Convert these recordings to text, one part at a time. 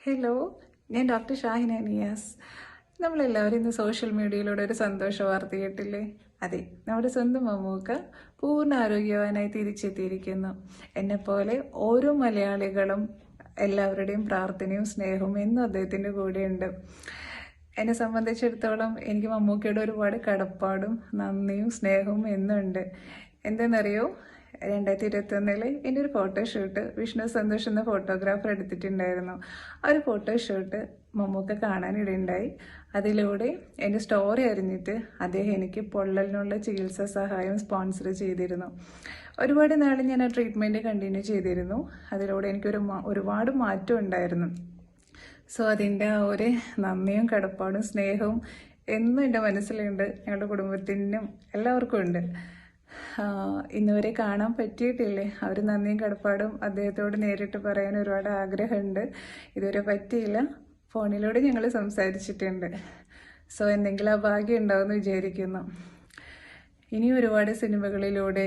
Hello, ഞാൻ doctor Shahina Niyas. നമ്മളെല്ലാവരും ഇന്ന് സോഷ്യൽ മീഡിയയിലൂടെ ഒരു സന്തോഷ വാർത്ത കേട്ടില്ലേ? അതെ, നമ്മുടെ സ്വന്തം മമ്മൂക്ക പൂർണ്ണ ആരോഗ്യവാനായി തിരിച്ചെത്തിയിരിക്കുന്നു. എന്നെപ്പോലെ ഓരോ മലയാളികളും എല്ലാവരുടെയും പ്രാർത്ഥനയും സ്നേഹവും എന്നും അദ്ദേഹത്തിൻ്റെ കൂടെയുണ്ട്. എന്നെ സംബന്ധിച്ചിടത്തോളം എനിക്ക് മമ്മൂക്കയുടെ ഒരുപാട് കടപ്പാടും നന്ദിയും സ്നേഹവും എന്നുണ്ട്. എന്തെന്നറിയോ, 2021 എൻ്റെ ഒരു ഫോട്ടോഷൂട്ട് വിഷ്ണു സന്തോഷ് എന്ന ഫോട്ടോഗ്രാഫർ എടുത്തിട്ടുണ്ടായിരുന്നു. ആ ഒരു ഫോട്ടോഷൂട്ട് മമ്മൂക്ക കാണാനിടയുണ്ടായി. അതിലൂടെ എൻ്റെ സ്റ്റോറി അറിഞ്ഞിട്ട് അദ്ദേഹം എനിക്ക് പൊള്ളലിനുള്ള ചികിത്സാ സഹായം സ്പോൺസർ ചെയ്തിരുന്നു. ഒരുപാട് നാൾ ഞാൻ ആ ട്രീറ്റ്മെൻറ്റ് കണ്ടിന്യൂ ചെയ്തിരുന്നു. അതിലൂടെ എനിക്കൊരു ഒരുപാട് മാറ്റം ഉണ്ടായിരുന്നു. സോ അതിൻ്റെ ആ ഒരു നന്ദിയും കടപ്പാടും സ്നേഹവും എന്നും എൻ്റെ മനസ്സിലുണ്ട്. ഞങ്ങളുടെ കുടുംബത്തിനും എല്ലാവർക്കും ഉണ്ട്. ഇന്നുവരെ കാണാൻ പറ്റിയിട്ടില്ലേ? അവർ നന്ദിയും കടപ്പാടും അദ്ദേഹത്തോട് നേരിട്ട് പറയാൻ ഒരുപാട് ആഗ്രഹമുണ്ട്. ഇതുവരെ പറ്റിയില്ല. ഫോണിലൂടെ ഞങ്ങൾ സംസാരിച്ചിട്ടുണ്ട്. സോ എന്തെങ്കിലും ആ ഭാഗ്യം ഉണ്ടാവുമെന്ന് വിചാരിക്കുന്നു. ഇനി ഒരുപാട് സിനിമകളിലൂടെ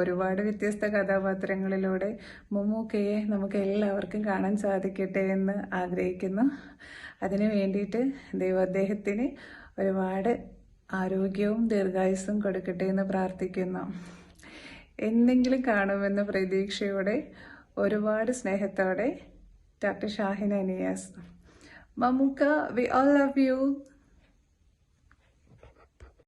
ഒരുപാട് വ്യത്യസ്ത കഥാപാത്രങ്ങളിലൂടെ മമ്മൂക്കയെ നമുക്ക് എല്ലാവർക്കും കാണാൻ സാധിക്കട്ടെ എന്ന് ആഗ്രഹിക്കുന്നു. അതിനു വേണ്ടിയിട്ട് ദൈവം അദ്ദേഹത്തിന് ഒരുപാട് ആരോഗ്യവും ദീർഘായുസ്സും കൊടുക്കട്ടെ എന്ന് പ്രാർത്ഥിക്കുന്നു. എന്തെങ്കിലും കാണുമെന്ന പ്രതീക്ഷയോടെ ഒരുപാട് സ്നേഹത്തോടെ doctor Shahina Niyas. Mammukka, we all love U.